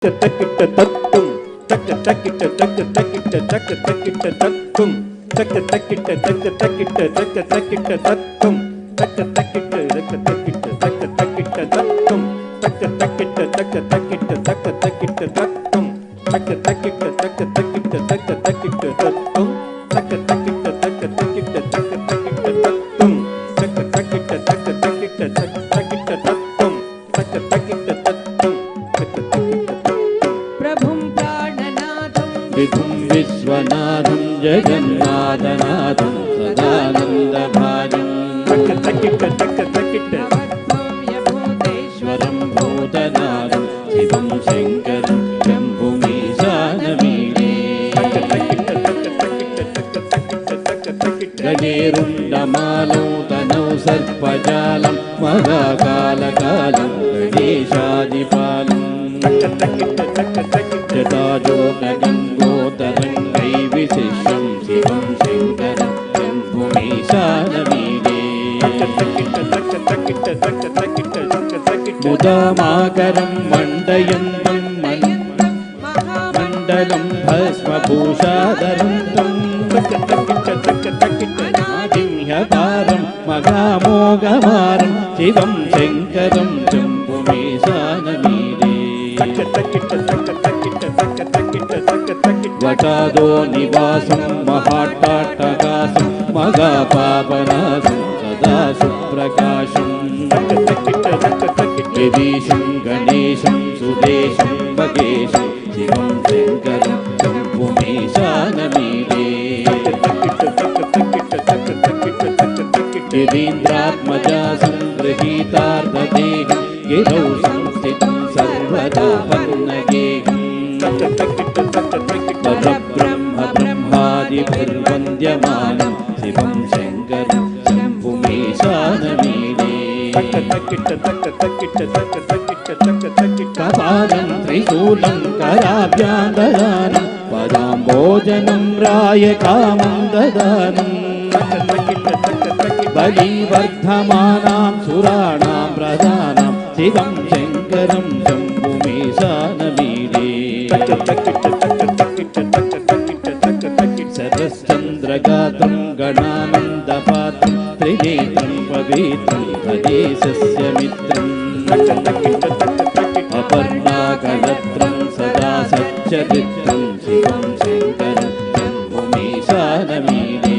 takita taktum takita takita takita takita takita taktum takita takita takita takita takita taktum takita takita takita takita taktum takita takita takita takita taktum takita takita takita takita taktum takita takita takita takita taktum takita takita takita takita taktum takita takita taktum विभुं विश्वनाथं जगन्नाथनाथं सदानन्दभाजं भूतेश्वरं भूतनाथं शिवं शङ्करं शम्भुमीशानमीडे गजेरुण्डमालौ तनौ सर्पजालं महाकालकालं गणेशादिपालं जटाजोगङ्गोतरङ्गै विशिष्यं शिवं शङ्करं शम्भुमीशानमीडे मुदामाकरं मण्डयन्तं मण्डलं भस्मभूषाधरं तं अनादिह्यकारं महामोघमारं शिवं शङ्करं शम्भुमीशानमीडे वटादो निवासं महाट्टाटकासं महापापनासं सदा सुप्रकाशं गिरीशं गणेशं सुरेशं महेशं शिवं शङ्करं शम्भुमीशानमीडे गिरीन्द्रात्मजा सङ्गृहीतार्धदेहं गिरौ संस्थितं सर्वदा पन्नगेहं ब्रह्म ब्रह्मादिभिर्वन्द्यमानं शिवं शङ्करं शम्भुमीशानमीडे कपालं त्रिशूलं कराभ्यां ददानं पदाम्बोजनं रायकामं ददानं बलिवर्धमानां सुराणां प्रधानं शिवं शङ्करं शम्भुमीशानमीडे सरश्चन्द्रगात्रं गणानन्दपात्रं त्रिनेत्रं पवित्रं भजे सस्यमित्रम् अपर्णाकलत्रं सदा सच्चरित्रं शिवं शङ्करं शम्भुमीशानमीडे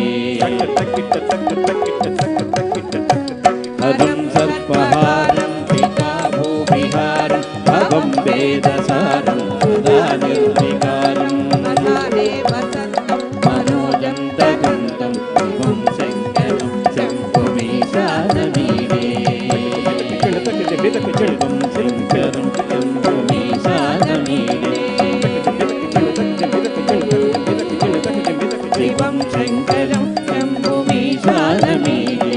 हरं सर्पहारं पिताभूविहारं भवं वेदसारं सदा निर्विकारं मनोजन्तगन्तं शिवं शङ्करं शम्भुमीशानमीडे शिवं शङ्करं शम्भुमीशानमीडे शिवं शङ्करं शम्भुमीशानमीडे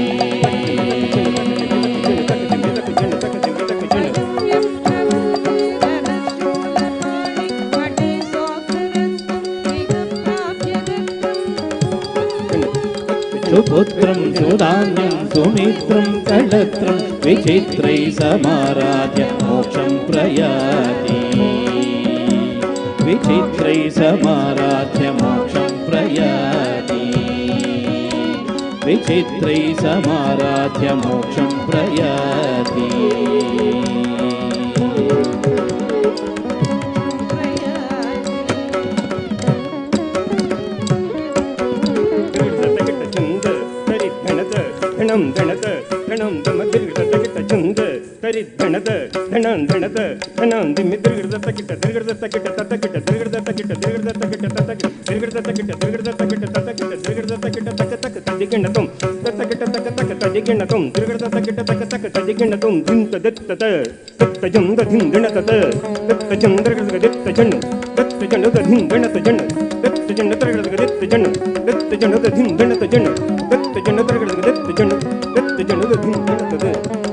सुपुत्रं सुधान्यं सुमित्रं कलत्रं विचित्रैः समाराध्य मोक्षं प्रयाति विचित्रैः समाराध्य मोक्षं प्रयाति विचित्रैः समाराध्य मोक्षं प्रयाति गणत गणं दमदिर्गत चन्द तरिद्गणत धनं धणत धनं दिमिद्रिगत तकिट दिर्गत तकिट ततकिट दिर्गत तकिट दिर्गत तकिट ततकिट दिर्गत तकिट दिर्गत तकिट ततकिट दिर्गत तकिट तक तक तदिगणतं ततकिट तक तक तदिगणतं दिर्गत तकिट तक तक तदिगणतं धिं तदत्त तत्तजं दधिं गणतत तत्तजं दिर्गत जन तत्तजन दधिं गणत जन तत्तजन दिर्गत जन तत्तजन दधिं गणत जन तत्तजन दिर्गत जन तत्तजन दधिं गणतत